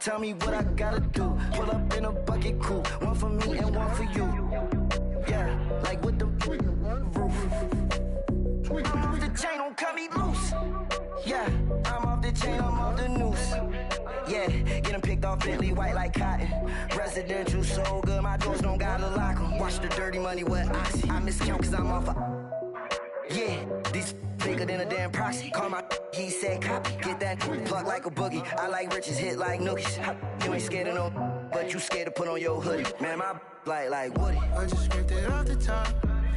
Tell me what I gotta do. Pull up in a bucket crew. One for me and one for you. Yeah, like with the roof. I'm off the chain, don't cut me loose. Yeah, I'm off the chain, I'm off the noose. Yeah, getting picked off Bentley, white like cotton. Residential so good, my doors don't gotta lock 'em. Watch the dirty money with Oxy. I miscount cause I'm off yeah, these bigger than a damn proxy. Call my he said copy. Get that plug like a boogie. I like riches, hit like nookies. You ain't scared of no, but you scared to put on your hoodie. Man, my like Woody. I just scraped it off the top.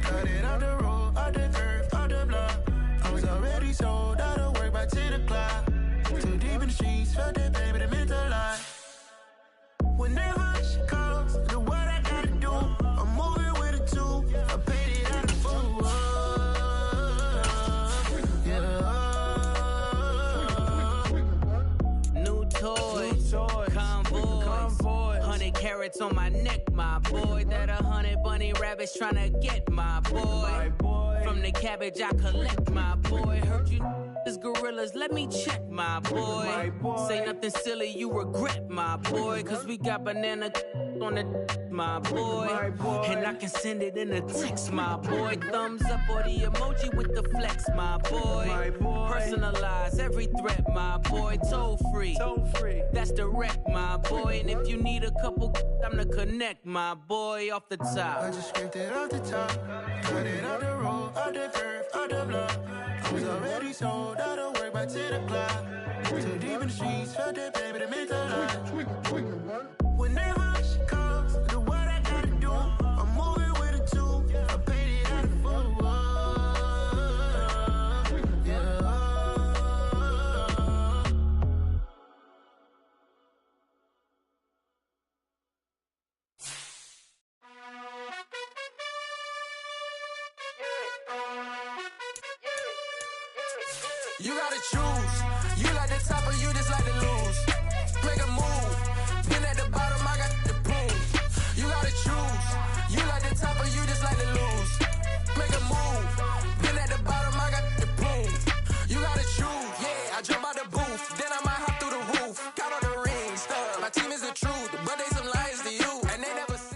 Cut it off the road, off the curve, off the block. I was already sold out of work by 10 o'clock. Too deep in the streets, felt that baby, that meant a lot. Whenever she calls, know what I gotta do. I'm moving with a two. I paid it out of full. New toys, convoy, 100 carats on my neck, my boy. That 100 bunny rabbits tryna get my boy. From the cabbage I collect, my boy. Heard you is gorillas, let me check, my boy. Say nothing silly, you regret, my boy. Cause we got banana on the my boy. And I can send it in a text, my boy. Thumbs up or the emoji with the flex, my boy. Personalize every threat, my boy. Toll free, that's direct, my boy. And if you need a couple, I'm the connect, my boy. Off the top, I just scraped it off the top. Cut it off the road, off the curve, off the block. I was already sold out of work by 10 o'clock. Too deep in the streets, felt that baby, that meant a lot. Whenever she calls, know what I gotta do. I'm moving with a two. I paid it out of full. You gotta choose. You like the top or you just like to lose. Make a move. Then at the bottom, I got the prove. You gotta choose. You like the top or you just like to lose. Make a move. Then at the bottom, I got the prove. You gotta choose. Yeah, I jump out the booth. Then I might hop through the roof. Count on the rings. My team is the truth, but they some lies to you. And they never see.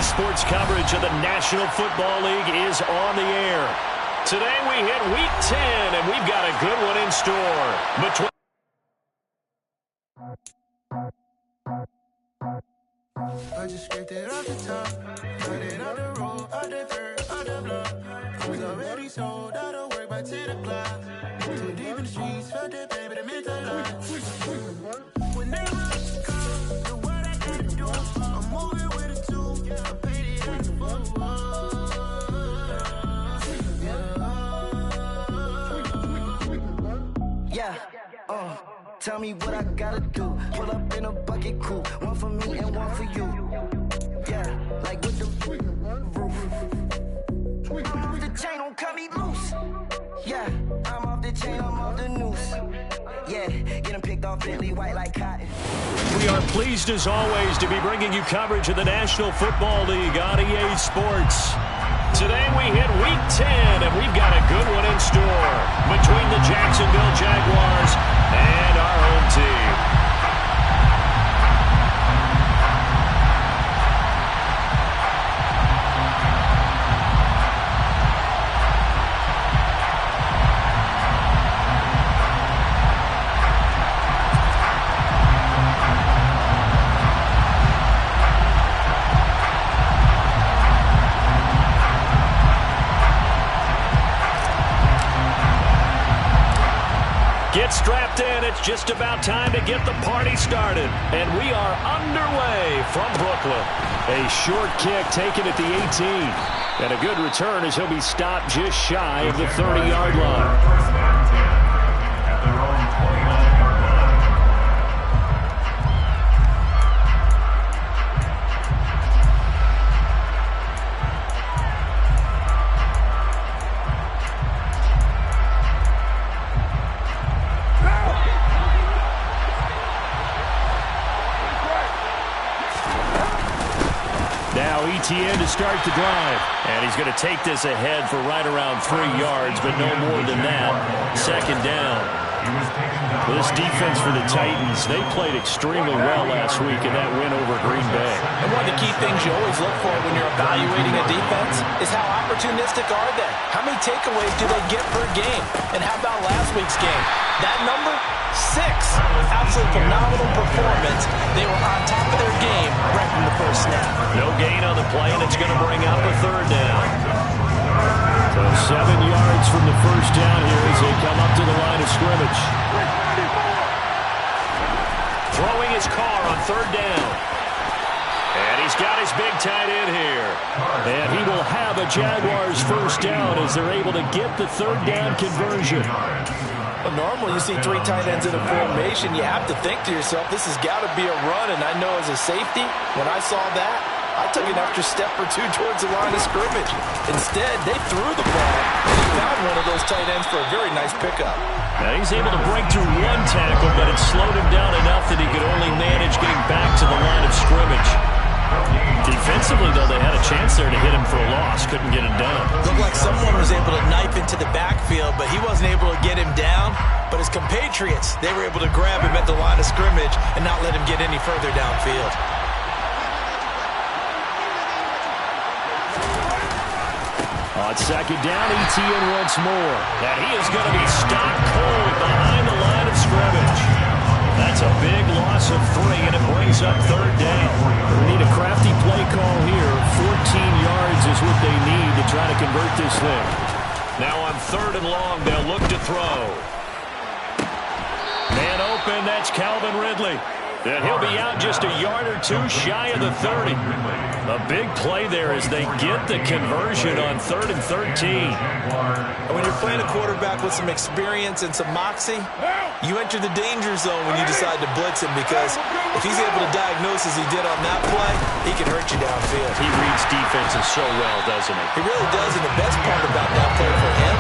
Sports coverage of the National Football League is on the air. Today we hit Week 10, and we've got a good one in store. I just scraped it off the top. Cut it off the road, off the curve, off the block. I was already sold out of work by 10 o'clock. Too deep in the streets, felt that baby, that meant a lot. Whenever she calls, know what I gotta do. I'm moving with a two. I paid it out of full. Yeah, tell me what I gotta do. Pull up in a bucket crew. One for me and one for you. Yeah, like with the roof. I'm off the chain, don't cut me loose. Yeah, I'm off the chain, I'm off the noose. Yeah, getting picked off Bentley, white like cotton. We are pleased as always to be bringing you coverage of the National Football League on EA Sports. Today we hit Week 10, and we've got a good one in store between the Jacksonville Jaguars and our home team. Get strapped in. It's just about time to get the party started. And we are underway from Brooklyn. A short kick taken at the 18. And a good return as he'll be stopped just shy of the 30-yard line. Etienne to start the drive. And he's going to take this ahead for right around 3 yards, but no more than that. Second down. This defense for the Titans, they played extremely well last week in that win over Green Bay. And one of the key things you always look for when you're evaluating a defense is how opportunistic are they? How many takeaways do they get per game? And how about last week's game? That number? 6. Absolutely phenomenal performance. They were on top of their game right from the first snap. No gain on the play, and it's going to bring up a third down. So 7 yards from the first down here as they come up to the line of scrimmage. Throwing his car on third down. And he's got his big tight end here. And he will have a Jaguars first down as they're able to get the third down conversion. Well, normally you see 3 tight ends in a formation. You have to think to yourself, this has got to be a run. And I know as a safety, when I saw that, I took an extra step or 2 towards the line of scrimmage. Instead, they threw the ball, and he found one of those tight ends for a very nice pickup. Now he's able to break through 1 tackle, but it slowed him down enough that he could only manage getting back to the line of scrimmage. Defensively, though, they had a chance there to hit him for a loss. Couldn't get it done. Looked like someone was able to knife into the backfield, but he wasn't able to get him down. But his compatriots, they were able to grab him at the line of scrimmage and not let him get any further downfield. On second down, Etienne once more. And he is going to be stopped cold behind the line of scrimmage. That's a big loss of 3, and it brings up third down. We need a crafty play call here. 14 yards is what they need to try to convert this thing. Now on third and long, they'll look to throw. Man open, that's Calvin Ridley. And he'll be out just a yard or 2 shy of the 30. A big play there as they get the conversion on 3rd and 13. And when you're playing a quarterback with some experience and some moxie, you enter the danger zone when you decide to blitz him, because if he's able to diagnose as he did on that play, he can hurt you downfield. He reads defenses so well, doesn't he? He really does, and the best part about that play for him,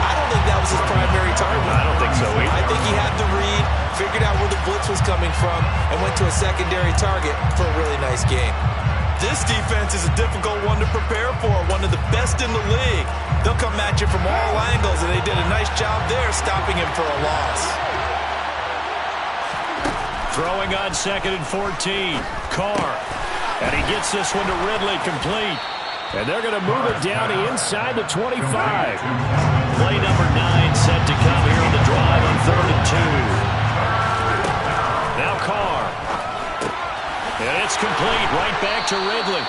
I don't think that was his primary target. I don't think so either. I think he had the read, figured out where the blitz was coming from, and went to a secondary target for a really nice game. This defense is a difficult one to prepare for, one of the best in the league. They'll come at you from all angles, and they did a nice job there stopping him for a loss. Throwing on 2nd and 14. Carr. And he gets this one to Ridley complete. And they're going to move it down to inside the 25. Play number 9 set to come here on the drive on 3rd and 2. Now Carr. And it's complete right back to Ridley.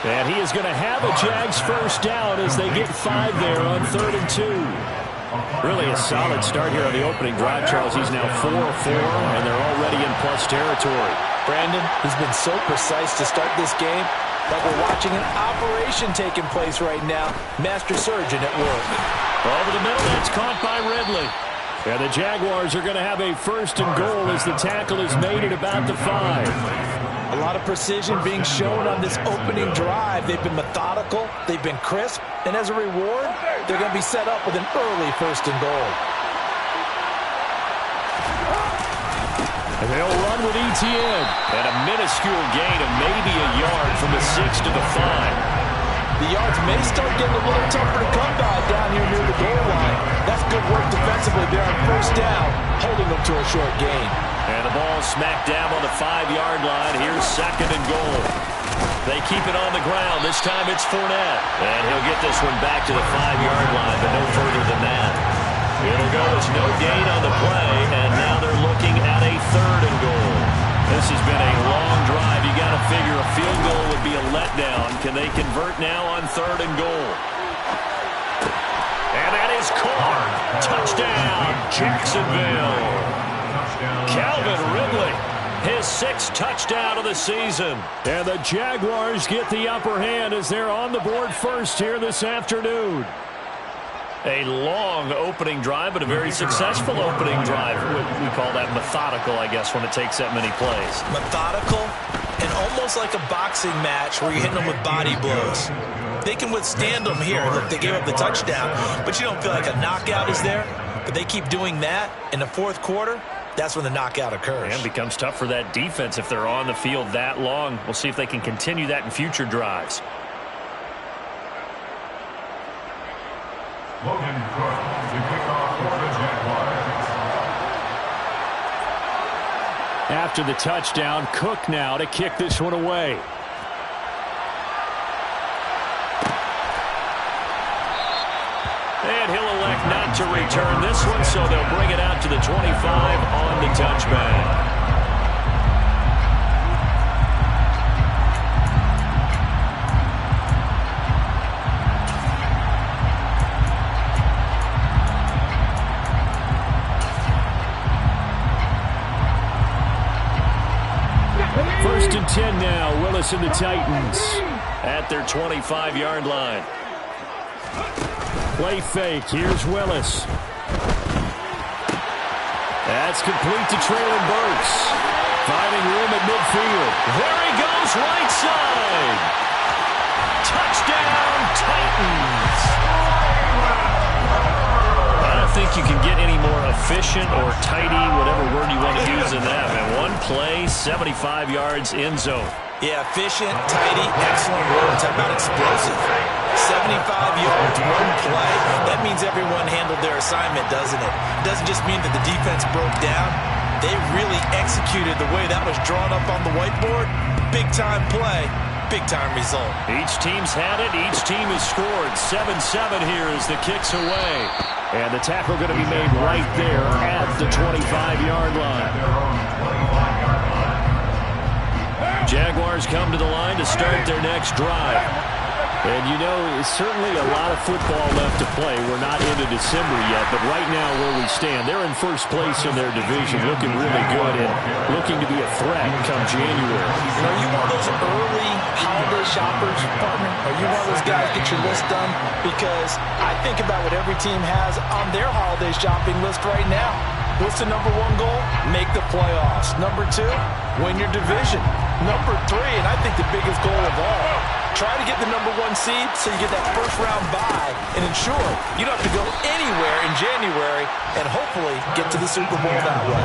And he is going to have a Jags first down as they get 5 there on 3rd and 2. Really a solid start here on the opening drive, Charles. He's now 4 of 4, and they're already in plus territory. Brandon, he's been so precise to start this game, like we're watching an operation taking place right now. Master surgeon at work. Over the middle, that's caught by Ridley. And the Jaguars are going to have a 1st and goal as the tackle is made at about the 5. A lot of precision being shown on this opening drive. They've been methodical, they've been crisp, and as a reward, they're going to be set up with an early 1st and goal. And they'll run with Etienne. And a minuscule gain of maybe a yard from the 6 to the 5. The yards may start getting a little tougher to come by down here near the goal line. That's good work defensively there on 1st down, holding them to a short gain. And the ball smacked down on the 5-yard line. Here's 2nd and goal. They keep it on the ground. This time it's Fournette. And he'll get this one back to the 5-yard line, but no further than that. It'll go as no gain on the play, and now they're looking at a 3rd and goal. This has been a long drive. You got to figure a field goal would be a letdown. Can they convert now on 3rd and goal? And that is Carr. Touchdown, Jacksonville. Calvin Ridley, his 6th touchdown of the season. And the Jaguars get the upper hand as they're on the board first here this afternoon. A long opening drive, but a very successful opening drive. We call that methodical, I guess, when it takes that many plays. Methodical and almost like a boxing match where you're hitting them with body blows. They can withstand them here. Look, they gave up the touchdown, but you don't feel like a knockout is there. But they keep doing that in the 4th quarter. That's when the knockout occurs. And becomes tough for that defense if they're on the field that long. We'll see if they can continue that in future drives. Logan Cook to kick off for the Jaguars. After the touchdown, Cook now to kick this one away. And he'll elect not to return this one, so they'll bring it out to the 25 on the touchback. First and 10 now, Willis and the Titans at their 25-yard line. Play fake. Here's Willis. That's complete to Traylon Burks. Finding room at midfield. There he goes, right side. Touchdown, Titans. I don't think you can get any more efficient or tidy, whatever word you want to use in that, man. One play, 75 yards, end zone. Yeah, efficient, tidy, excellent words. How about explosive? 75 yards, one play. That means everyone handled their assignment, doesn't it? It doesn't just mean that the defense broke down. They really executed the way that was drawn up on the whiteboard. Big-time play, big-time result. Each team's had it. Each team has scored. 7-7 here as the kick's away. And the tackle going to be made right there at the 25-yard line. Jaguars come to the line to start their next drive. And you know, certainly a lot of football left to play. We're not into December yet, but right now where we stand, they're in first place in their division, looking really good and looking to be a threat come January. Are you one of those early holiday shoppers, partner? Are you one of those guys get your list done? Because I think about what every team has on their holiday shopping list right now. What's the number one goal? Make the playoffs. Number two, win your division. Number three, and I think the biggest goal of all, try to get the number one seed so you get that first round bye and ensure you don't have to go anywhere in January and hopefully get to the Super Bowl that way.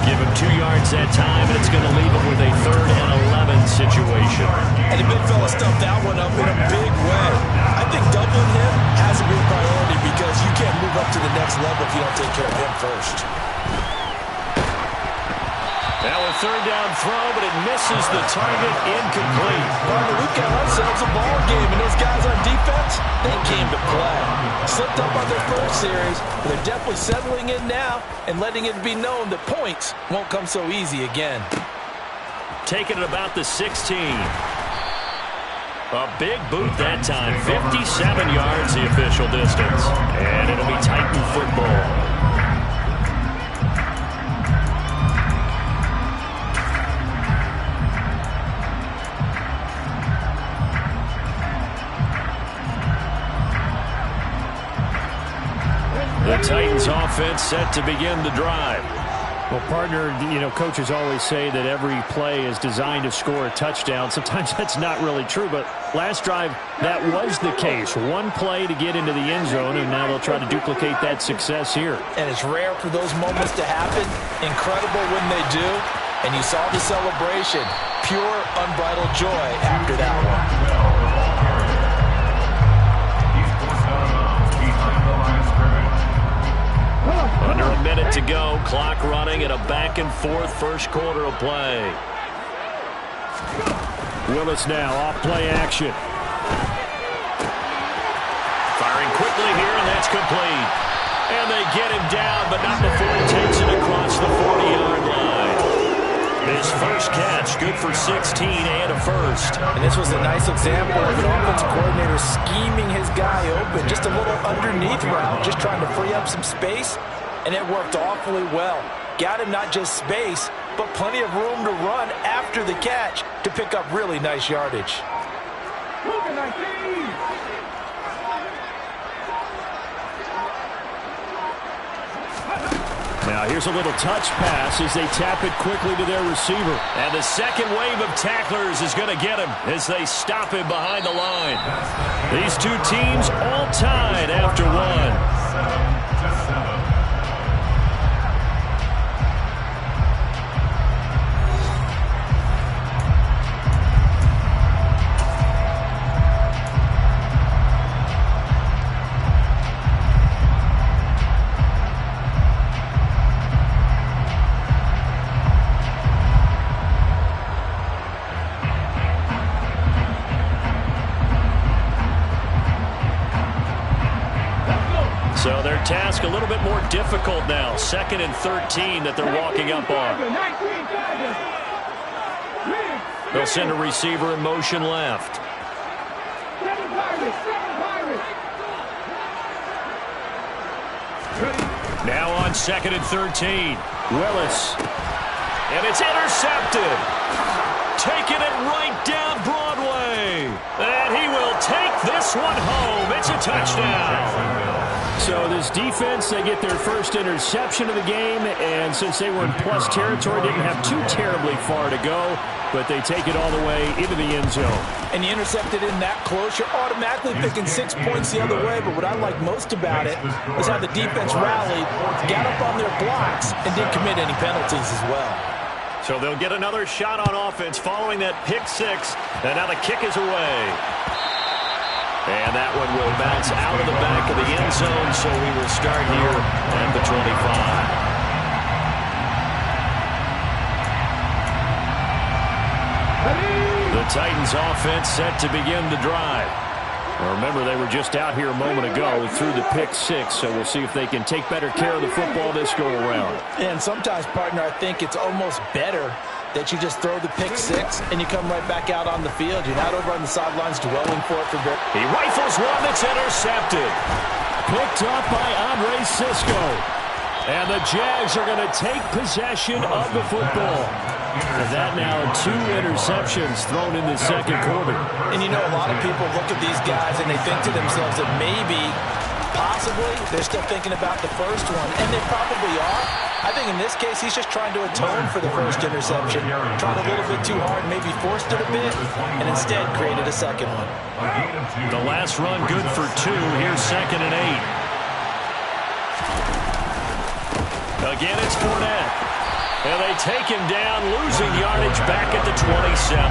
Give him 2 yards that time, and it's going to leave him with a 3rd and 11 situation. And the big fella stuffed that one up in a big way. I think doubling him has to be a priority because you can't move up to the next level if you don't take care of him first. Now a 3rd down throw, but it misses the target, incomplete. Partner, we've got ourselves a ball game, and those guys on defense, they came to play. Slipped up on their first series, but they're definitely settling in now and letting it be known that points won't come so easy again. Taking it about the 16. A big boot that time, 57 yards the official distance. And it'll be Titan football. The Titans offense set to begin the drive. Well, partner, you know, coaches always say that every play is designed to score a touchdown. Sometimes that's not really true, but last drive, that was the case. One play to get into the end zone, and now they'll try to duplicate that success here. And it's rare for those moments to happen. Incredible when they do. And you saw the celebration. Pure, unbridled joy after that one. Under a minute to go, clock running, and a back-and-forth first quarter of play. Willis now off play action. Firing quickly here, and that's complete. And they get him down, but not before he takes it across the 40-yard line. His first catch, good for 16 and a first. And this was a nice example of an offensive coordinator scheming his guy open. Just a little underneath route, just trying to free up some space. And it worked awfully well. Got him not just space, but plenty of room to run after the catch to pick up really nice yardage. Now here's a little touch pass as they tap it quickly to their receiver. And the second wave of tacklers is going to get him as they stop him behind the line. These two teams all tied after one. task a little bit more difficult now. 2nd and 13 that they're walking up on. They'll send a receiver in motion left. Now on 2nd and 13. Willis. And it's intercepted. Taking it right down Broadway. And he will take this one home. It's a touchdown. So this defense, they get their first interception of the game, and since they were in plus territory, didn't have too terribly far to go, but they take it all the way into the end zone. And you intercepted in that close, you're automatically picking 6 points the other way, but what I like most about it is how the defense rallied, got up on their blocks, and didn't commit any penalties as well. So they'll get another shot on offense following that pick 6, and now the kick is away. And that one will bounce out of the back of the end zone, so we will start here at the 25. The Titans offense set to begin the drive. Now remember, they were just out here a moment ago through the pick 6, so we'll see if they can take better care of the football this go-around. And sometimes, partner, I think it's almost better that you just throw the pick 6 and you come right back out on the field. You're not over on the sidelines dwelling for it for good. He rifles one that's intercepted. Picked up by Andre Cisco. And the Jags are going to take possession of the football. And that now 2 interceptions thrown in the second quarter. And you know, a lot of people look at these guys and they think to themselves that maybe, possibly, they're still thinking about the first one. And they probably are. I think in this case, he's just trying to atone for the first interception. Tried a little bit too hard, maybe forced it a bit, and instead created a second one. The last run good for 2. Here's 2nd and 8. Again, it's Fournette. And they take him down, losing yardage back at the 27.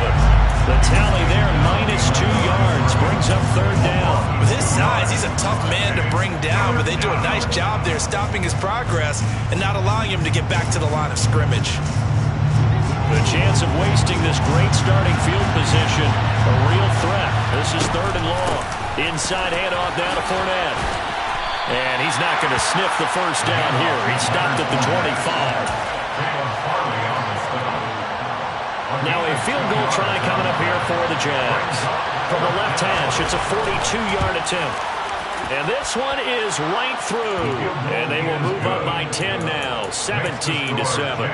The tally there, -2 yards, brings up 3rd down. With his size, he's a tough man to bring down, but they do a nice job there stopping his progress and not allowing him to get back to the line of scrimmage. The chance of wasting this great starting field position, a real threat. This is 3rd and long. Inside handoff down to Fournette. And he's not going to sniff the first down here. He stopped at the 25. Now a field goal try coming up here for the Jags. From the left hash, it's a 42-yard attempt. And this one is right through. And they will move up by 10 now, 17-7.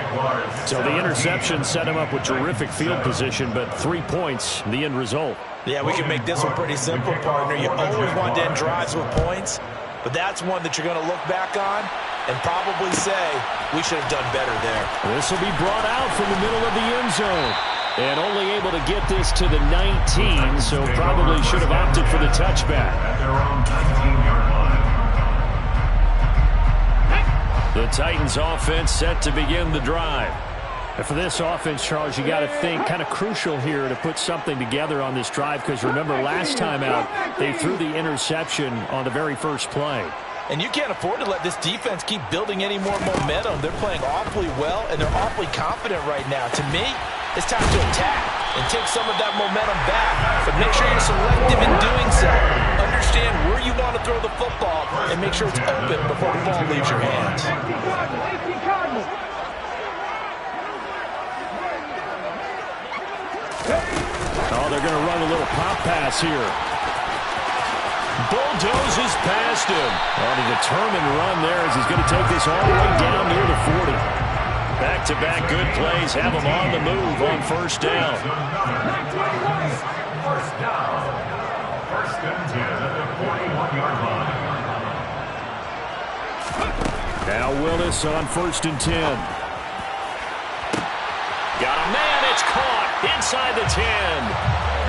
So the interception set him up with terrific field position, but 3 points, the end result. Yeah, we can make this one pretty simple, partner. You always want to end drives with points, but that's one that you're going to look back on and probably say, we should have done better there. This will be brought out from the middle of the end zone. And only able to get this to the 19, so probably should have opted for the touchback. The Titans offense set to begin the drive. And for this offense, Charles, you got to think kind of crucial here to put something together on this drive, because remember last time out, they threw the interception on the very first play. And you can't afford to let this defense keep building any more momentum. They're playing awfully well, and they're awfully confident right now. To me, it's time to attack and take some of that momentum back. But make sure you're selective in doing so. Understand where you want to throw the football and make sure it's open before the ball leaves your hands. Oh, they're going to run a little pop pass here. Bulldozes past him. On a determined run there as he's going to take this all the way down near the 40. Back-to-back good plays have him on the move on first down. First down. First and 10 at the 41-yard line. Now Willis on 1st and 10. Got a man, it's caught inside the 10.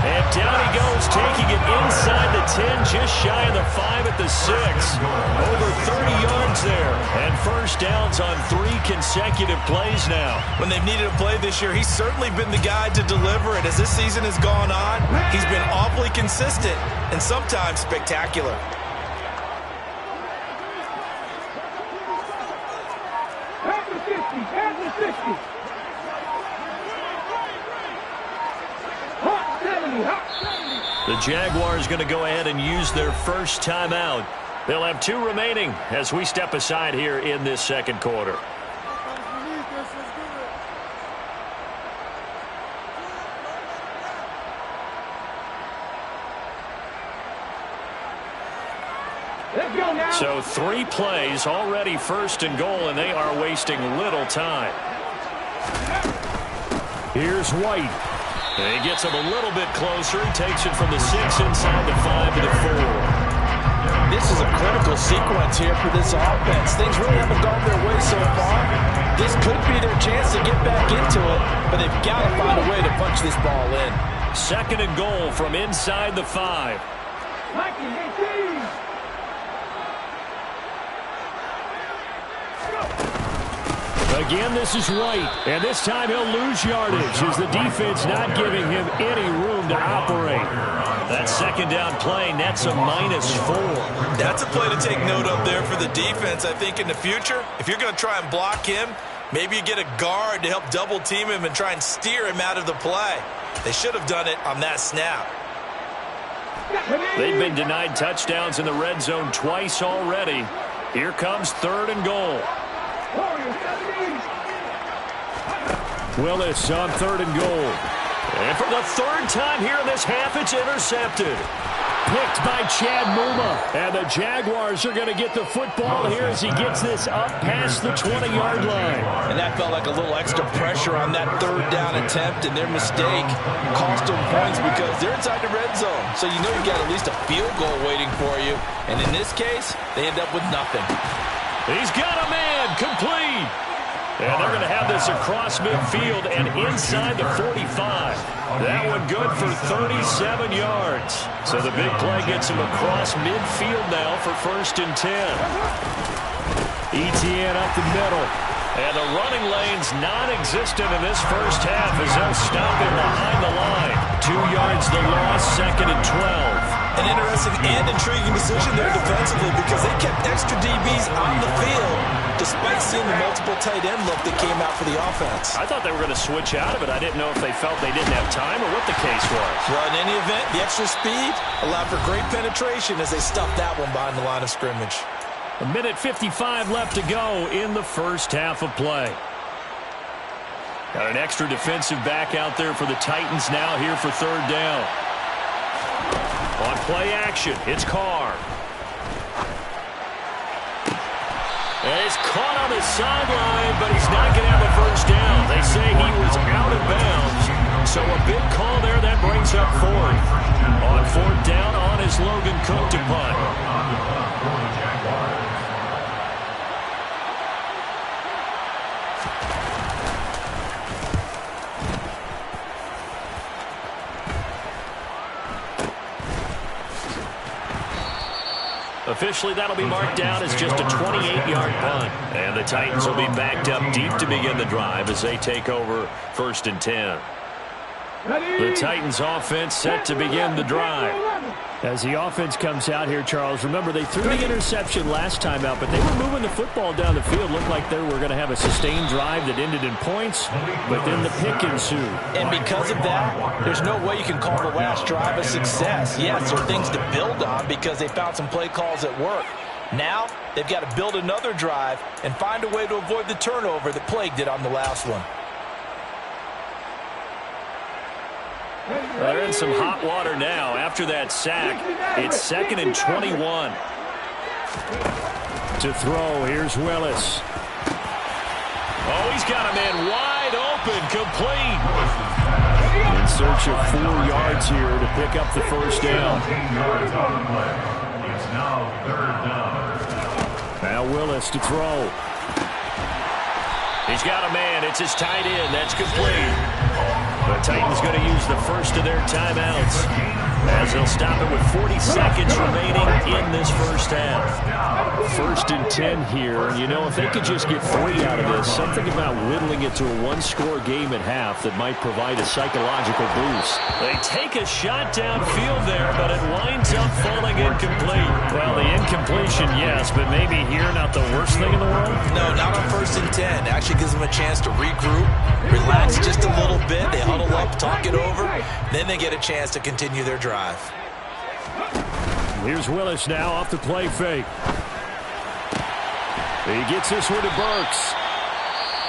And down he goes, taking it inside the 10, just shy of the 5 at the 6. Over 30 yards there. And first downs on 3 consecutive plays now. When they've needed a play this year, he's certainly been the guy to deliver it. As this season has gone on, he's been awfully consistent and sometimes spectacular. The Jaguars going to go ahead and use their first timeout. They'll have 2 remaining as we step aside here in this second quarter. So 3 plays already, 1st and goal, and they are wasting little time. Here's White. And he gets him a little bit closer. He takes it from the 6 inside the 5 to the 4. This is a critical sequence here for this offense. Things really haven't gone their way so far. This could be their chance to get back into it, but they've got to find a way to punch this ball in. 2nd and goal from inside the 5. Again, this is White, and this time he'll lose yardage as the defense not giving him any room to operate. That 2nd down play nets a -4. That's a play to take note of there for the defense. I think in the future, if you're going to try and block him, maybe you get a guard to help double team him and try and steer him out of the play. They should have done it on that snap. They've been denied touchdowns in the red zone twice already. Here comes 3rd and goal. Willis on 3rd and goal. And for the 3rd time here in this half, it's intercepted. Picked by Chad Muma. And the Jaguars are going to get the football here as he gets this up past the 20-yard line. And that felt like a little extra pressure on that 3rd down attempt, and their mistake cost them points because they're inside the red zone. So you know you got at least a field goal waiting for you. And in this case, they end up with nothing. He's got a man, complete. And they're going to have this across midfield and inside the 45. That one good for 37 yards. So the big play gets him across midfield now for 1st and 10. Etienne up the middle. And the running lane's non-existent in this first half as they'll stop him behind the line. 2 yards the loss, 2nd and 12. An interesting and intriguing decision there defensively because they kept extra DBs on the field despite seeing the multiple tight end look that came out for the offense. I thought they were going to switch out of it. I didn't know if they felt they didn't have time or what the case was. Well, in any event, the extra speed allowed for great penetration as they stuffed that one behind the line of scrimmage. 1:55 left to go in the first half of play. Got an extra defensive back out there for the Titans now here for 3rd down. On play action, it's Carr. And he's caught on the sideline, but he's not going to have a 1st down. They say he was out of bounds. So a big call there that brings up 4th. On 4th down on his Logan Cook to punt. Officially, that'll be marked down as just a 28-yard punt. And the Titans will be backed up deep to begin the drive as they take over 1st and 10. The Titans offense set to begin the drive. As the offense comes out here, Charles, remember they threw the interception last time out, but they were moving the football down the field. Looked like they were going to have a sustained drive that ended in points, but then the pick ensued. And because of that, there's no way you can call the last drive a success. Yes, there are things to build on because they found some play calls that work. Now, they've got to build another drive and find a way to avoid the turnover that plagued it on the last one. They're in some hot water now after that sack. It's 2nd and 21. To throw, here's Willis. Oh, he's got a man wide open, complete. In search of 4 yards here to pick up the 1st down. It's now 3rd down. Now Willis to throw. He's got a man. It's his tight end. That's complete. The Titans going to use the first of their timeouts as they'll stop it with 40 seconds remaining in this first half. 1st and 10 here. And, you know, if they could just get 3 out of this, something about whittling it to a 1-score game at half that might provide a psychological boost. They take a shot downfield there, but it winds up falling incomplete. Well, the incompletion, yes, but maybe here not the worst thing in the world? No, not on 1st and 10. Actually gives them a chance to regroup, relax just a little bit. They huddle up, talk it over. Then they get a chance to continue their drive. Here's Willis now off the play fake. He gets this one to Burks.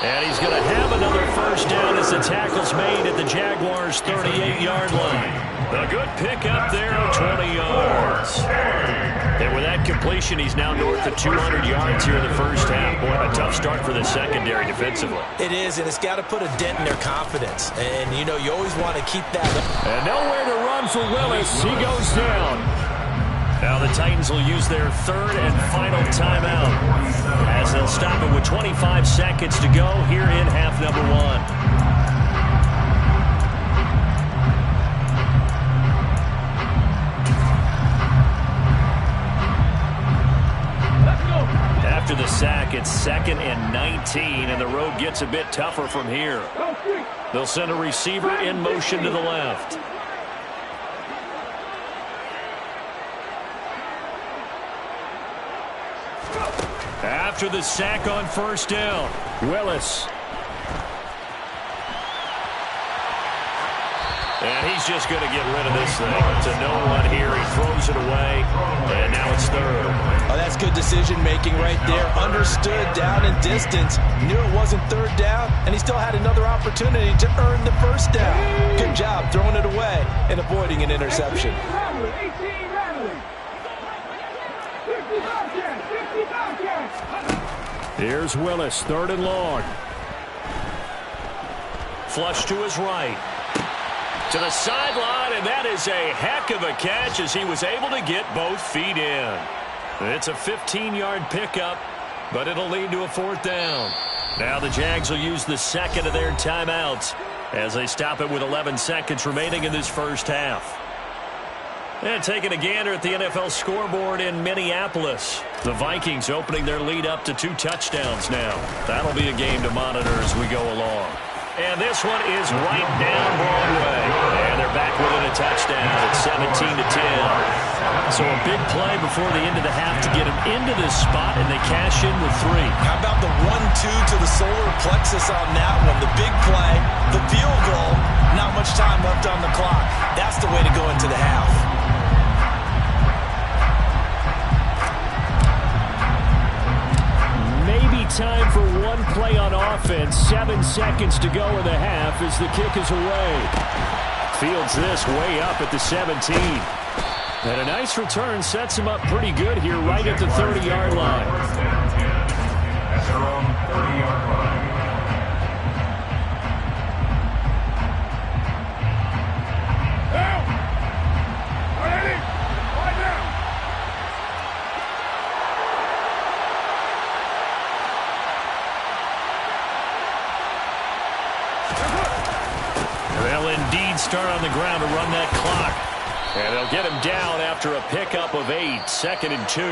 And he's going to have another first down as the tackle's made at the Jaguars' 38-yard line. A good pickup there of 20 yards. And with that completion, he's now north of 200 yards here in the first half. Boy, a tough start for the secondary defensively. It is, and it's got to put a dent in their confidence. And, you know, you always want to keep that up. And nowhere to run for Willis. He goes down. Now the Titans will use their third and final timeout as they'll stop it with 25 seconds to go here in half number one. After the sack, it's 2nd and 19, and the road gets a bit tougher from here. They'll send a receiver in motion to the left. After the sack on first down, Willis. And he's just going to get rid of this thing. To no one here. He throws it away, and now it's third. Oh, that's good decision-making right there. Understood down and distance. Knew it wasn't third down, and he still had another opportunity to earn the first down. Good job throwing it away and avoiding an interception. Here's Willis, 3rd and long. Flush to his right. To the sideline, and that is a heck of a catch as he was able to get both feet in. It's a 15-yard pickup, but it'll lead to a 4th down. Now the Jags will use the second of their timeouts as they stop it with 11 seconds remaining in this first half. And taking a gander at the NFL scoreboard in Minneapolis. The Vikings opening their lead up to 2 touchdowns now. That'll be a game to monitor as we go along. And this one is right down Broadway. And they're back within a touchdown at 17-10. So a big play before the end of the half to get them into this spot, and they cash in with 3. How about the 1-2 to the solar plexus on that one? The big play, the field goal, not much time left on the clock. That's the way to go into the half. Time for one play on offense. 7 seconds to go in the half as the kick is away. Fields this way up at the 17. And a nice return sets him up pretty good here right at the 30-yard line. At their own 30-yard line. Start on the ground to run that clock. And they'll get him down after a pickup of 8, 2nd and 2.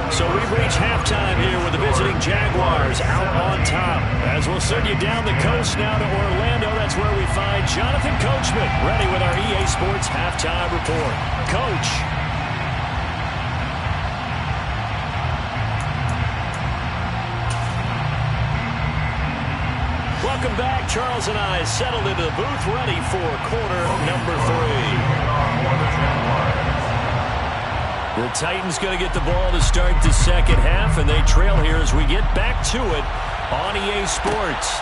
So we've reached halftime here with the visiting Jaguars out on top. As we'll send you down the coast now to Orlando, that's where we find Jonathan Coachman ready with our EA Sports halftime report. Coach. Welcome back. Charles and I settled into the booth, ready for quarter number 3. The Titans going to get the ball to start the second half, and they trail here as we get back to it on EA Sports.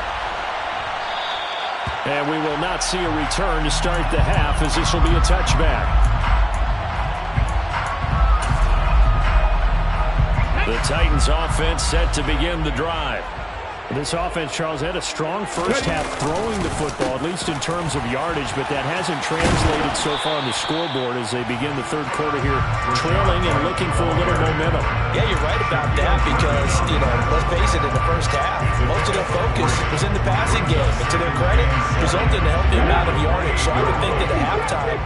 And we will not see a return to start the half, as this will be a touchback. The Titans offense set to begin the drive. This offense, Charles, had a strong first half throwing the football, at least in terms of yardage, but that hasn't translated so far on the scoreboard as they begin the third quarter here, trailing and looking for a little momentum. Yeah, you're right about that because, you know, let's face it, in the first half, most of their focus was in the passing game. And to their credit, resulted in a healthy amount of yardage. So I would think that at halftime,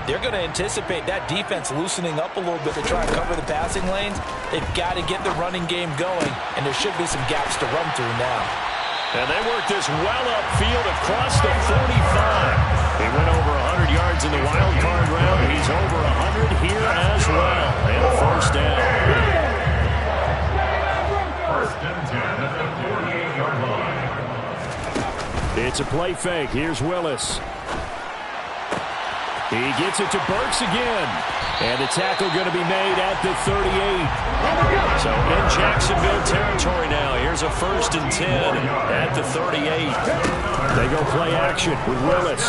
they're going to anticipate that defense loosening up a little bit to try and cover the passing lanes. They've got to get the running game going, and there should be some gaps to run through now. And they work this well upfield across the 45. He went over 100 yards in the wild card round. He's over 100 here as well. And a first down. 1st and 10 at the 48-yard line. It's a play fake. Here's Willis. He gets it to Burks again. And the tackle going to be made at the 38. So in Jacksonville territory now. Here's a 1st and 10 at the 38. They go play action with Willis.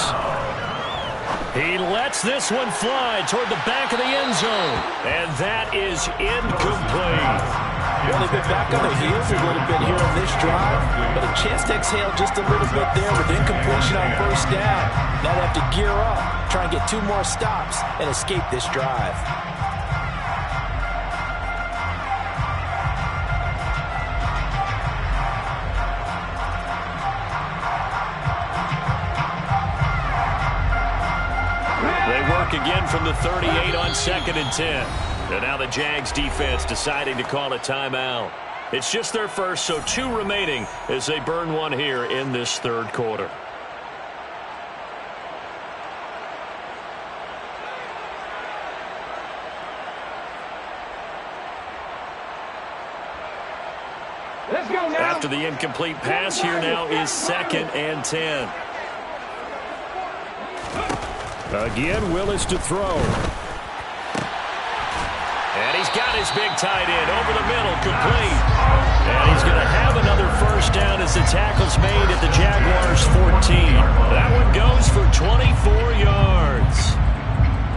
He lets this one fly toward the back of the end zone. And that is incomplete. Well, they've been back on their heels a little bit here on this drive, but a chance to exhale just a little bit there with incompletion on 1st down. Now they have to gear up, try and get 2 more stops, and escape this drive. They work again from the 38 on 2nd and 10. And now the Jags defense deciding to call a timeout. It's just their first, so 2 remaining as they burn one here in this 3rd quarter. Let's go now. After the incomplete pass, here now is 2nd and 10. Again, Willis to throw. And he's got his big tight end over the middle, complete. And he's going to have another 1st down as the tackle's made at the Jaguars' 14. That one goes for 24 yards.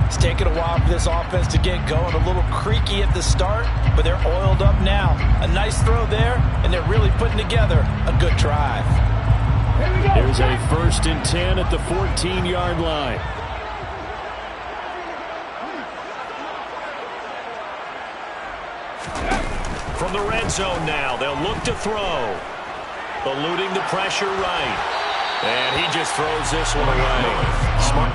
It's taken a while for this offense to get going. A little creaky at the start, but they're oiled up now. A nice throw there, and they're really putting together a good drive. There's a 1st and 10 at the 14-yard line. From the red zone now, they'll look to throw. Eluding the pressure right. And he just throws this one away. Smart.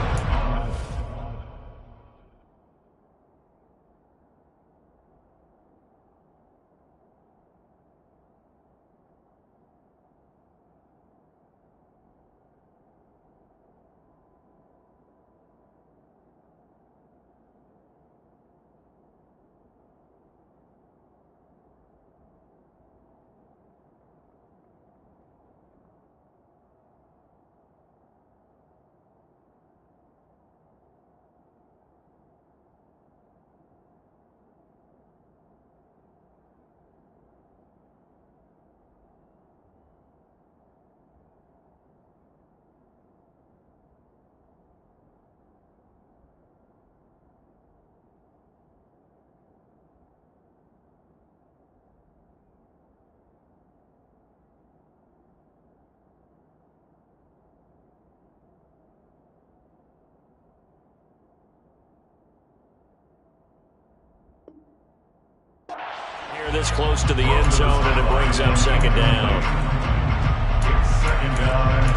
This close to the end zone, and it brings up 2nd down. It's 2nd down and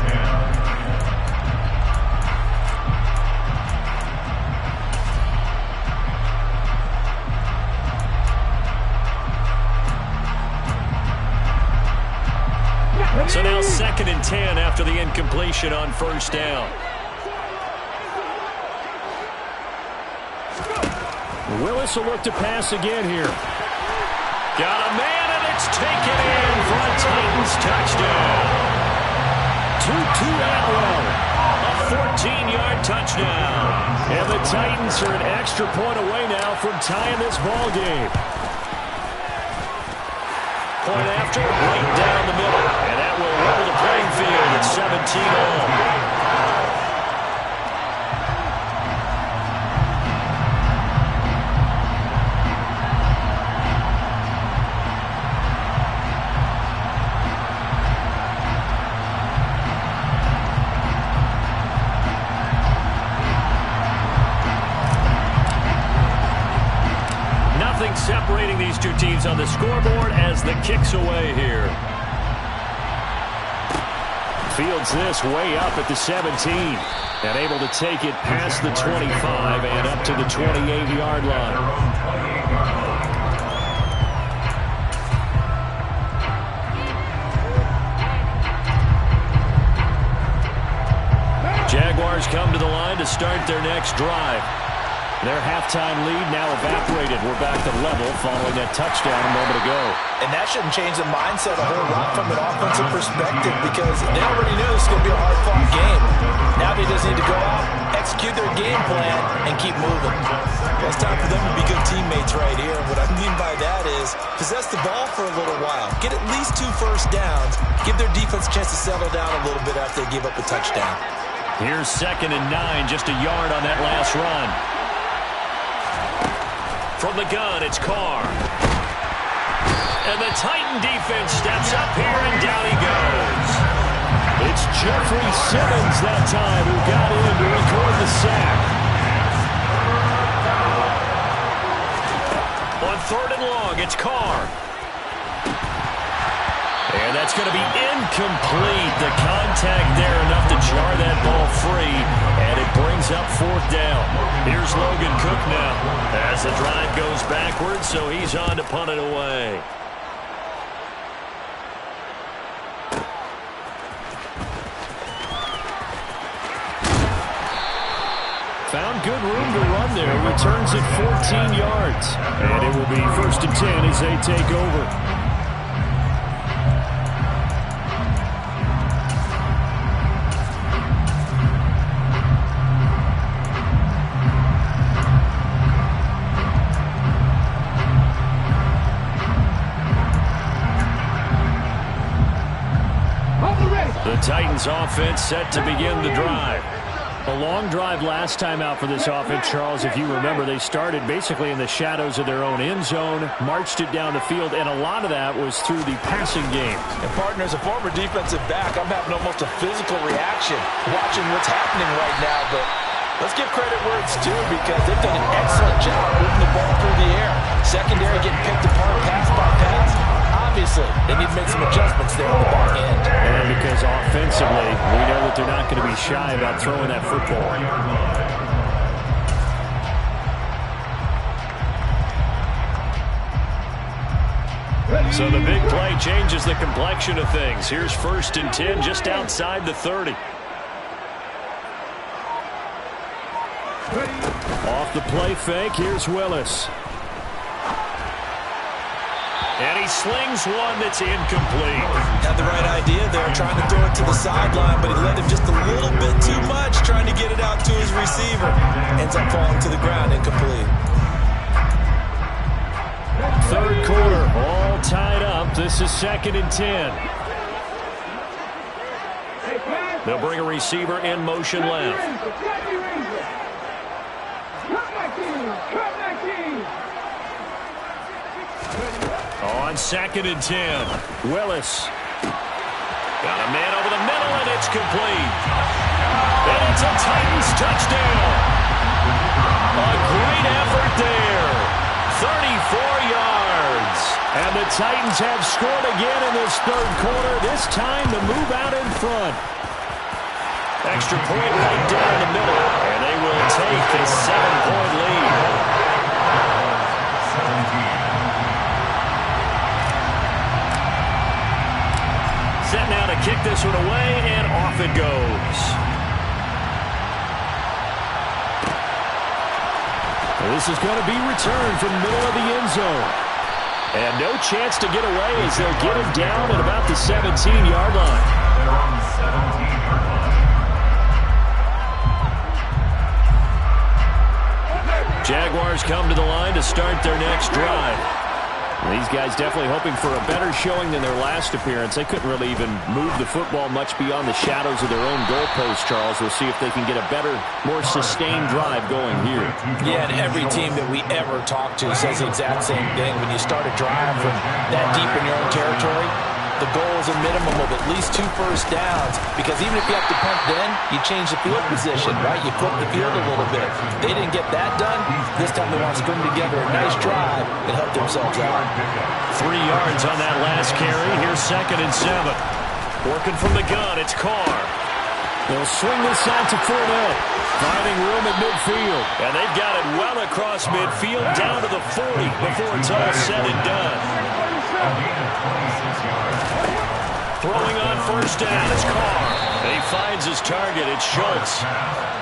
10. So now 2nd and 10 after the incompletion on 1st down. Willis will look to pass again here. Got a man, and it's taken in for a Titans touchdown. Tutu Atwell, a 14-yard touchdown. And the Titans are an extra point away now from tying this ball game. Point after, right down the middle. And that will level the playing field at 17-all. Separating these 2 teams on the scoreboard as the kick's away here. Fields this way up at the 17 and able to take it past the 25 and up to the 28-yard line. Jaguars come to the line to start their next drive. Their halftime lead now evaporated. We're back to level following that touchdown a moment ago. And that shouldn't change the mindset a whole lot from an offensive perspective because they already knew this was going to be a hard-fought game. Now they just need to go out, execute their game plan and keep moving. Well, it's time for them to be good teammates right here. What I mean by that is possess the ball for a little while. Get at least 2 first downs. Give their defense a chance to settle down a little bit after they give up a touchdown. Here's 2nd and 9, just a yard on that last run. From the gun, it's Carr. And the Titan defense steps up here, and down he goes. It's Jeffrey Simmons that time who got in to record the sack. On 3rd and long, it's Carr. And that's going to be incomplete. The contact there enough to jar that ball free, and it brings up 4th down. Here's Logan Cook now as the drive goes backwards, so he's on to punt it away. Found good room to run there. Returns it 14 yards. And it will be 1st and 10 as they take over. The Titans offense set to begin the drive. A long drive last time out for this offense, Charles. If you remember, they started basically in the shadows of their own end zone, marched it down the field, and a lot of that was through the passing game. And, partner, as a former defensive back, I'm having almost a physical reaction watching what's happening right now. But let's give credit where it's due because they've done an excellent job moving the ball through the air. Secondary getting picked apart pass by pass. Obviously, they need to make some adjustments there on the back end. And because offensively, we know that they're not going to be shy about throwing that football. So the big play changes the complexion of things. Here's 1st and 10 just outside the 30. Off the play fake, here's Willis. And he slings one that's incomplete. Had the right idea there, trying to throw it to the sideline, but he led him just a little bit too much, trying to get it out to his receiver. Ends up falling to the ground, incomplete. 3rd quarter, all tied up. This is 2nd and 10. They'll bring a receiver in motion left. On 2nd and 10, Willis. Got a man over the middle, and it's complete. And it's a Titans touchdown. A great effort there. 34 yards. And the Titans have scored again in this 3rd quarter, this time to move out in front. Extra point right down the middle, and they will take a 7-point lead. Set now to kick this one away, and off it goes. This is going to be returned from the middle of the end zone. And no chance to get away as they'll get him down at about the 17-yard line. Jaguars come to the line to start their next drive. These guys definitely hoping for a better showing than their last appearance. They couldn't really even move the football much beyond the shadows of their own goalpost, Charles. We'll see if they can get a better, more sustained drive going here. Yeah, and every team that we ever talk to says the exact same thing. When you start a drive from that deep in your own territory, the goal is a minimum of at least 2 first downs, because even if you have to punt then, you change the field position, right? You flip the field a little bit. They didn't get that done. This time they want to string together a nice drive and help themselves out. 3 yards on that last carry. Here's 2nd and 7. Working from the gun, it's Carr. They'll swing this out to Fournette, finding room at midfield. And they've got it well across midfield, down to the 40 before it's all said and done. Throwing on 1st down, it's Carr. He finds his target, it's Schultz.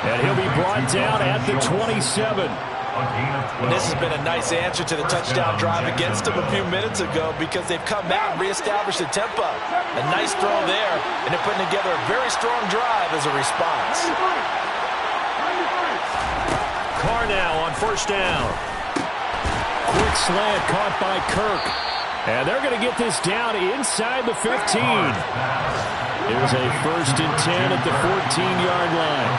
And he'll be brought down at the 27. And this has been a nice answer to the touchdown drive against them a few minutes ago, because they've come out and reestablished the tempo. A nice throw there, and they're putting together a very strong drive as a response. Carr now on first down. Quick slant caught by Kirk. And they're going to get this down inside the 15. Here's a 1st and 10 at the 14-yard line.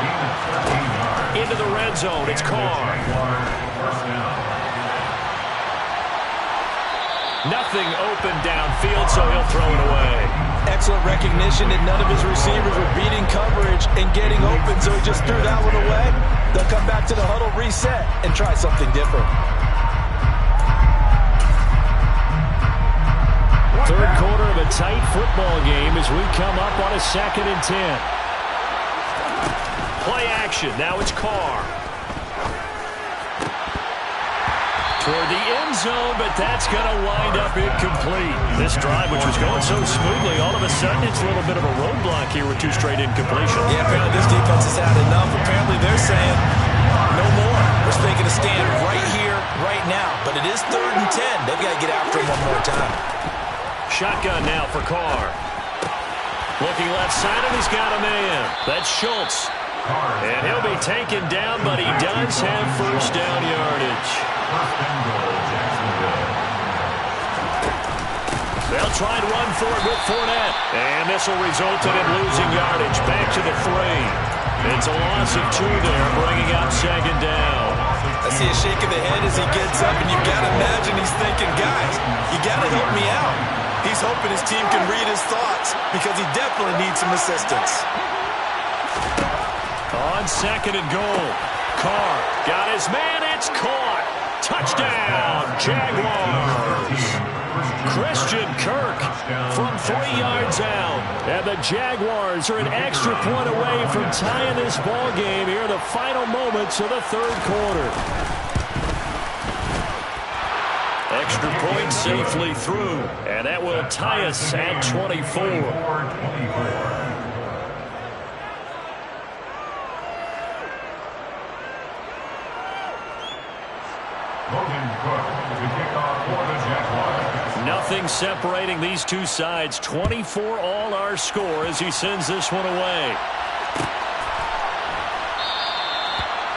Into the red zone. It's Carr. Nothing open downfield, so he'll throw it away. Excellent recognition that none of his receivers were beating coverage and getting open, so he just threw that one away. They'll come back to the huddle, reset, and try something different. Third quarter of a tight football game as we come up on a 2nd and 10. Play action. Now it's Carr. Toward the end zone, but that's going to wind up incomplete. This drive, which was going so smoothly, all of a sudden it's a little bit of a roadblock here with 2 straight incompletions. Yeah, apparently this defense has had enough. Apparently they're saying no more. We're making a stand right here, right now. But it is 3rd and 10. They've got to get after him one more time. Shotgun now for Carr. Looking left side, and he's got a man. That's Schultz. And he'll be taken down, but he does have first down yardage. They'll try and run for it with Fournette. And this will result in him losing yardage. Back to the 3. It's a loss of 2 there, bringing up 2nd down. I see a shake of the head as he gets up, and you've got to imagine he's thinking, guys, you got to help me out. He's hoping his team can read his thoughts because he definitely needs some assistance. On 2nd and goal, Carr got his man. It's caught. Touchdown, Jaguars. Christian Kirk from 3 yards out. And the Jaguars are an extra point away from tying this ball game here in the final moments of the 3rd quarter. Extra point safely through, and that will tie us at 24. Logan Cook to kick off for the Jaguars. Nothing separating these 2 sides. 24 all our score as he sends this one away.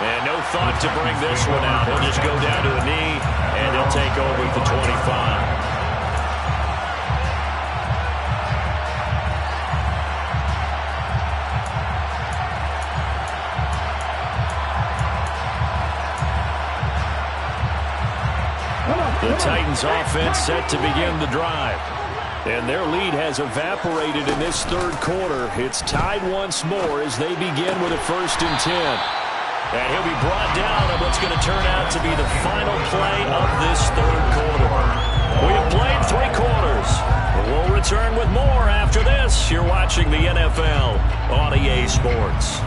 And no thought to bring this one out. He'll just go down to a knee, and he'll take over at the 25. The Titans offense set to begin the drive. And their lead has evaporated in this 3rd quarter. It's tied once more as they begin with a 1st and 10. And he'll be brought down on what's going to turn out to be the final play of this 3rd quarter. We have played 3 quarters. We'll return with more after this. You're watching the NFL on EA Sports.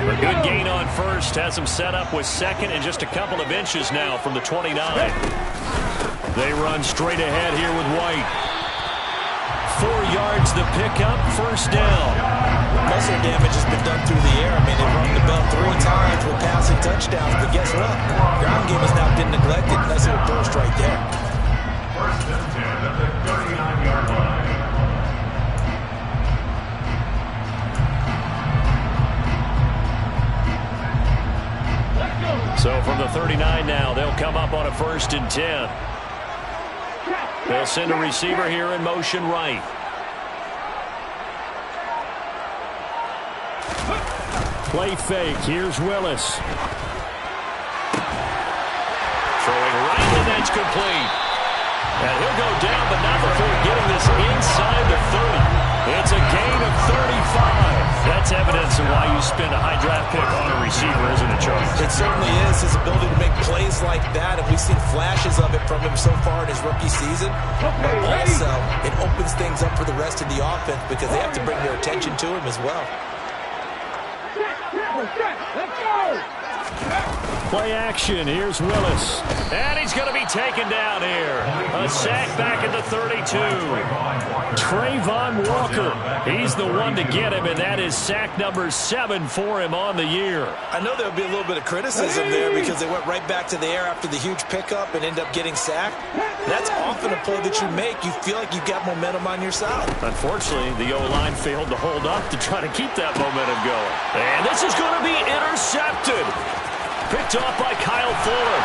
A good gain on first. Has him set up with 2nd and just a couple of inches now from the 29. They run straight ahead here with White. 4 yards the pickup, 1st down. Muscle damage has been done through the air. I mean, they've rung the bell 3 times with passing touchdowns, but guess what? Ground game has now been neglected. Nice little burst right there. 1st and 10 at the 39-yard line. So from the 39 now, they'll come up on a 1st and 10. They'll send a receiver here in motion right. Play fake. Here's Willis. Throwing right, and that's complete. And he'll go down, but not before getting this inside the 30. It's a gain of 35. That's evidence of why you spend a high draft pick on a receiver, isn't it, Charles? It certainly is. His ability to make plays like that, and we've seen flashes of it from him so far in his rookie season. But also, it opens things up for the rest of the offense because they have to bring their attention to him as well. Let's go! play action. Here's Willis. And he's going to be taken down here. A sack back at the 32. Trayvon Walker. He's the one to get him, and that is sack number 7 for him on the year. I know there'll be a little bit of criticism there because they went right back to the air after the huge pickup and end up getting sacked. That's often a play that you make. You feel like you've got momentum on your side. Unfortunately, the O-line failed to hold up to try to keep that momentum going. And this is going to be intercepted. Picked off by Kyle Fuller.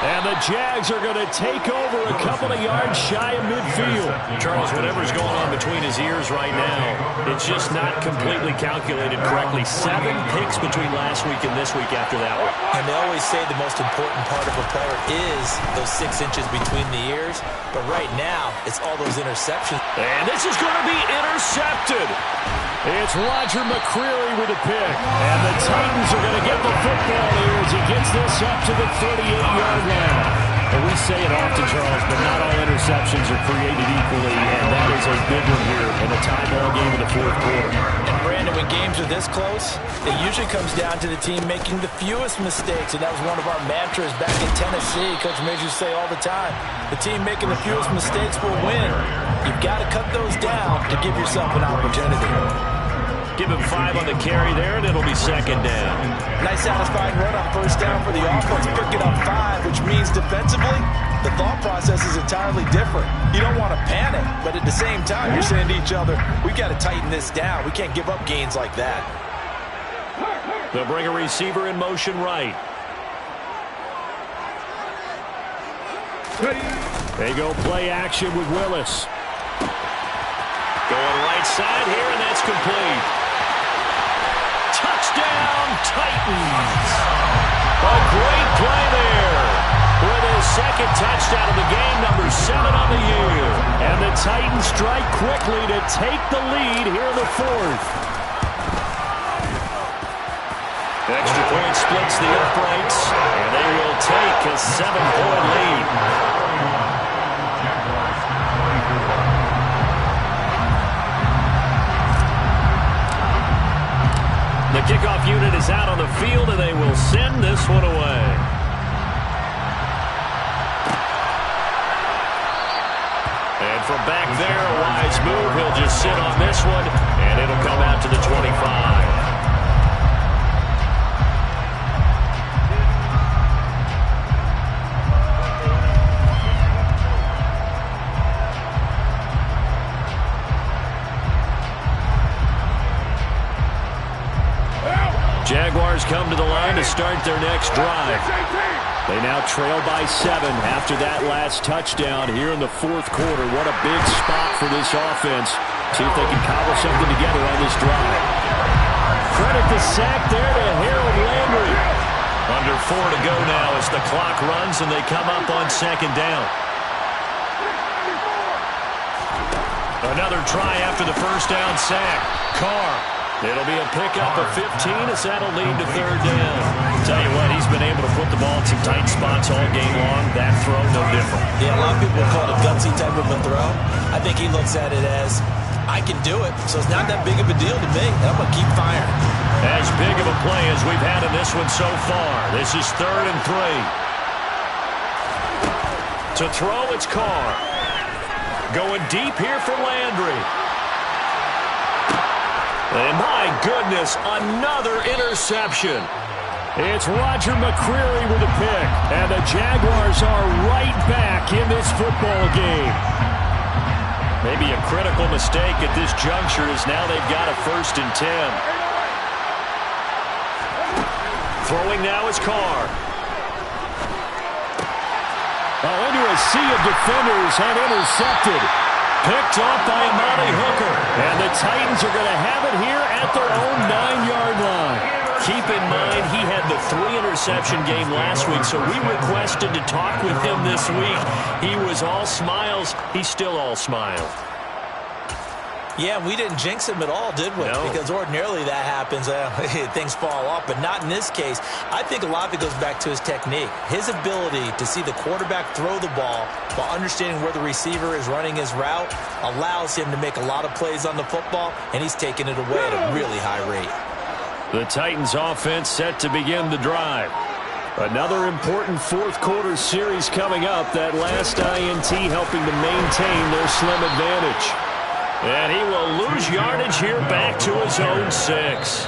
And the Jags are going to take over a couple of yards shy of midfield. Charles, whatever's going on between his ears right now, it's just not completely calculated correctly. 7 picks between last week and this week after that one. And they always say the most important part of a player is those 6 inches between the ears. But right now, it's all those interceptions. And this is going to be intercepted. It's Roger McCreary with a pick. And the Titans are going to get the football here as he gets this up to the 38-yard line. And we say it often, Charles, but not all interceptions are created equally, and that is a big one here in the tie ball game of the fourth quarter. And Brandon, when games are this close, it usually comes down to the team making the fewest mistakes, and that was one of our mantras back in Tennessee. Coach Major say all the time, the team making the fewest mistakes will win. You've got to cut those down to give yourself an opportunity. Give him 5 on the carry there, and it'll be second down. Nice satisfying run on first down for the offense, picking up 5, which means defensively, the thought process is entirely different. You don't want to panic, but at the same time, you're saying to each other, we've got to tighten this down. We can't give up gains like that. They'll bring a receiver in motion right. They go play action with Willis. Going right side here, and that's complete. Touchdown, Titans. A great play there. With his second touchdown of the game, number 7 on the year. And the Titans strike quickly to take the lead here in the fourth. Extra point splits the uprights, and they will take a 7-point lead. The kickoff unit is out on the field, and they will send this one away. And from back there, a wise move. He'll just sit on this one, and it'll come out to the 25. Jaguars come to the line to start their next drive. They now trail by 7 after that last touchdown here in the fourth quarter. What a big spot for this offense. See if they can cobble something together on this drive. Credit the sack there to Harold Landry. Under 4 to go now as the clock runs and they come up on second down. Another try after the first down sack. Carr. It'll be a pickup of 15 as that'll lead to third down. Tell you what, he's been able to put the ball in some tight spots all game long. That throw, no different. Yeah, a lot of people call it a gutsy type of a throw. I think he looks at it as, I can do it, so it's not that big of a deal to me. I'm going to keep firing. As big of a play as we've had in this one so far. This is 3rd and 3. To throw, it's Carr. Going deep here for Landry. And my goodness, another interception. It's Roger McCreary with a pick. And the Jaguars are right back in this football game. Maybe a critical mistake at this juncture is now they've got a 1st and 10. Throwing now is Carr. Into a sea of defenders and intercepted. Picked off by Amani Hooker. And the Titans are going to have it here at their own 9-yard line. Keep in mind, he had the 3-interception game last week, so we requested to talk with him this week. He was all smiles. He's still all smiles. Yeah, we didn't jinx him at all, did we? No. Because ordinarily that happens. Things fall off, but not in this case. I think a lot of it goes back to his technique. His ability to see the quarterback throw the ball while understanding where the receiver is running his route allows him to make a lot of plays on the football, and he's taking it away at a really high rate. The Titans offense set to begin the drive. Another important fourth-quarter series coming up. That last INT helping to maintain their slim advantage. And he will lose yardage here back to his own 6.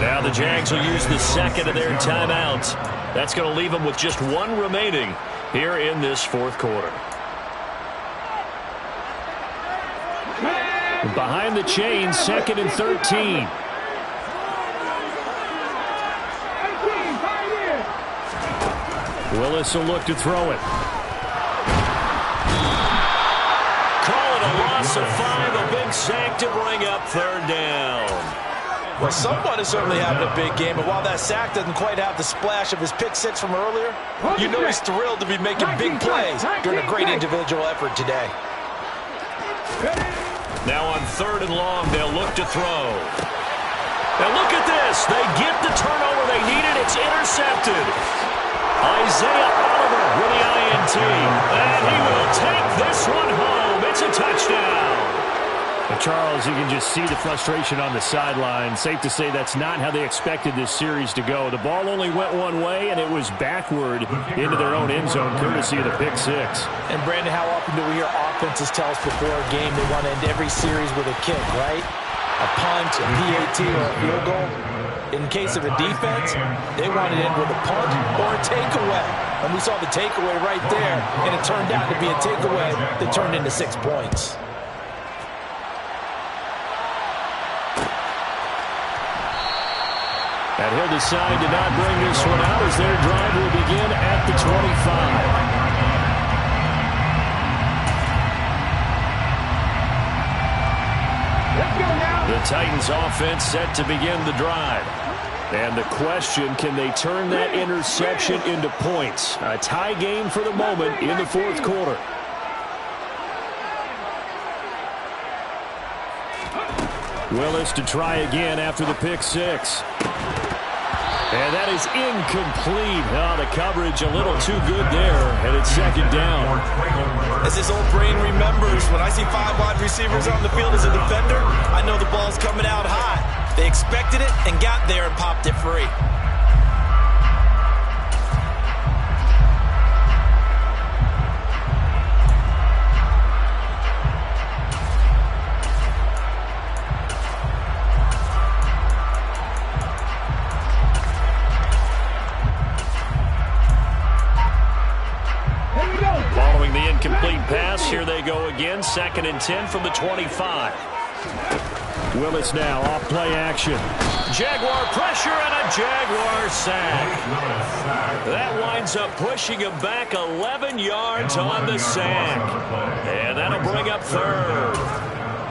Now the Jags will use the second of their timeouts. That's going to leave them with just one remaining here in this fourth quarter. Behind the chains, 2nd and 13. Willis will look to throw it. Call it a loss of 5, a big sack to bring up 3rd down. Well, someone is certainly having a big game, and while that sack doesn't quite have the splash of his pick 6 from earlier, you know he's thrilled to be making big plays during a great individual effort today. Now on 3rd and long, they'll look to throw. Now look at this. They get the turnover they needed. It's intercepted. Isaiah Oliver with the INT. And he will take this one home. It's a touchdown. Well, Charles, you can just see the frustration on the sideline. Safe to say that's not how they expected this series to go. The ball only went one way, and it was backward into their own end zone, courtesy of the pick 6. And, Brandon, how often do we hear offenses tell us before a game they want to end every series with a kick, right? A punt, a PAT, or a field goal. In case of a defense, they want to end with a punt or a takeaway. And we saw the takeaway right there, and it turned out to be a takeaway that turned into 6 points. And he'll decide to not bring this one out as their drive will begin at the 25. The Titans offense set to begin the drive. And the question, can they turn that interception into points? A tie game for the moment in the fourth quarter. Willis to try again after the pick 6. And that is incomplete. Oh, the coverage a little too good there, and it's 2nd down. As his old brain remembers, when I see 5 wide receivers on the field as a defender, I know the ball's coming out high. They expected it and got there and popped it free. Following the incomplete pass, here they go again. 2nd and 10 from the 25. Willis now off play action. Jaguar pressure and a Jaguar sack. That winds up pushing him back 11 yards on the sack. And that'll bring up 3rd.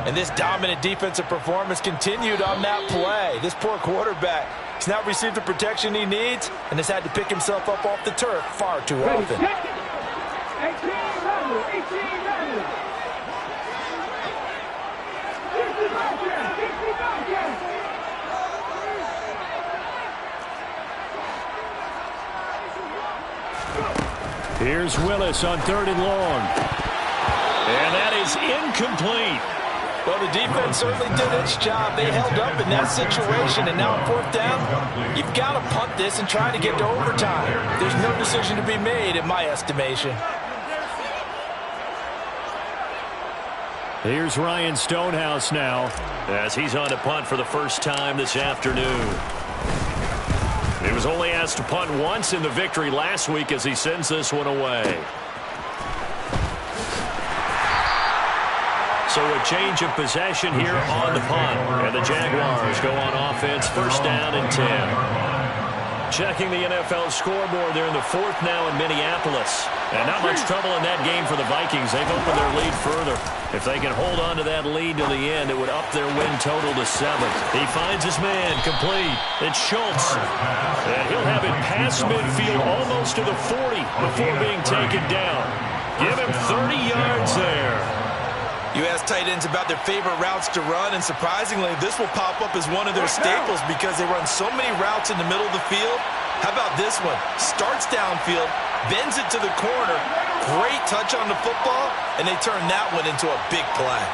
And this dominant defensive performance continued on that play. This poor quarterback has not received the protection he needs and has had to pick himself up off the turf far too often. Here's Willis on 3rd and long. And that is incomplete. Well, the defense certainly did its job. They held up in that situation, and now on 4th down, you've got to punt this and try to get to overtime. There's no decision to be made, in my estimation. Here's Ryan Stonehouse now, as he's on to punt for the first time this afternoon. He was only asked to punt once in the victory last week as he sends this one away. So a change of possession here on the punt. And the Jaguars go on offense, 1st down and 10. Checking the NFL scoreboard, they're in the 4th now in Minneapolis. And not much trouble in that game for the Vikings. They've opened their lead further. If they can hold on to that lead to the end, it would up their win total to 7. He finds his man, complete. It's Schultz. And he'll have it past midfield almost to the 40 before being taken down. Give him 30 yards there. You ask tight ends about their favorite routes to run, and surprisingly, this will pop up as one of their staples because they run so many routes in the middle of the field. How about this one? Starts downfield, bends it to the corner, great touch on the football, and they turn that one into a big play.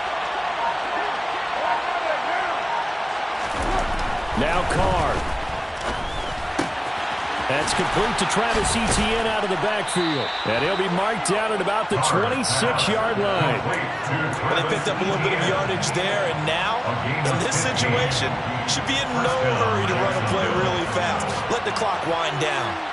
Now Carr. That's complete to Travis Etienne out of the backfield. And he'll be marked down at about the 26-yard line. Well, they picked up a little bit of yardage there, and now, in this situation, should be in no hurry to run a play really fast. Let the clock wind down.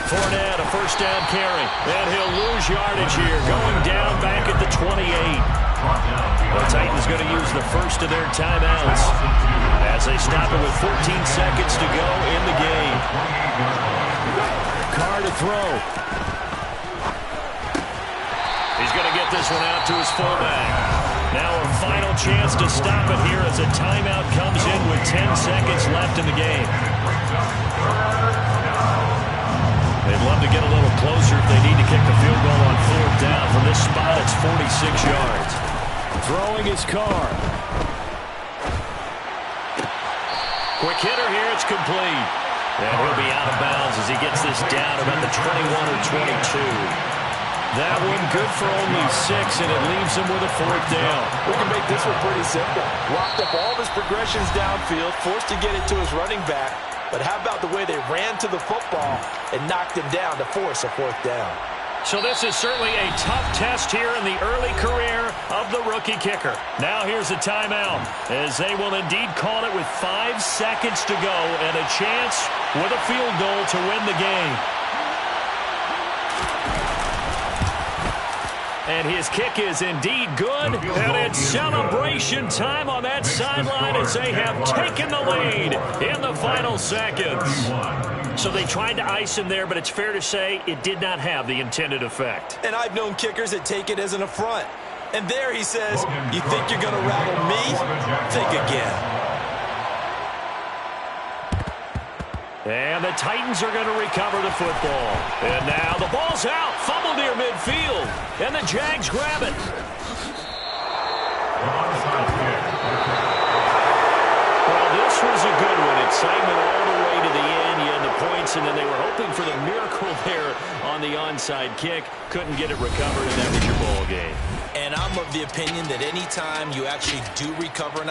Fournette, a first down carry. And he'll lose yardage here, going down back at the 28. The Titans going to use the first of their timeouts as they stop it with 14 seconds to go in the game. Carr to throw. He's going to get this one out to his fullback. Now a final chance to stop it here as a timeout comes in with 10 seconds left in the game. They'd love to get a little closer if they need to kick the field goal on fourth down. From this spot, it's 46 yards. Throwing his Carr. Quick hitter here, it's complete. And he'll be out of bounds as he gets this down about the 21 or 22. That one good for only 6, and it leaves him with a fourth down. We can make this one pretty simple. Locked up all of his progressions downfield, forced to get it to his running back. But how about the way they ran to the football and knocked him down to force a fourth down? So this is certainly a tough test here in the early career of the rookie kicker. Now here's a timeout as they will indeed call it with 5 seconds to go and a chance with a field goal to win the game. And his kick is indeed good. And it's celebration time on that sideline as they have taken the lead in the final seconds. So they tried to ice him there, but it's fair to say it did not have the intended effect. And I've known kickers that take it as an affront. And there he says, you think you're going to rattle me? Think again. And the Titans are going to recover the football. And now the ball's out. Fumble near midfield. And the Jags grab it. Well, this was a good one. Excitement all the way to the end. You had the points, and then they were hoping for the miracle there on the onside kick. Couldn't get it recovered, and that was your ball game. And I'm of the opinion that any time you actually do recover an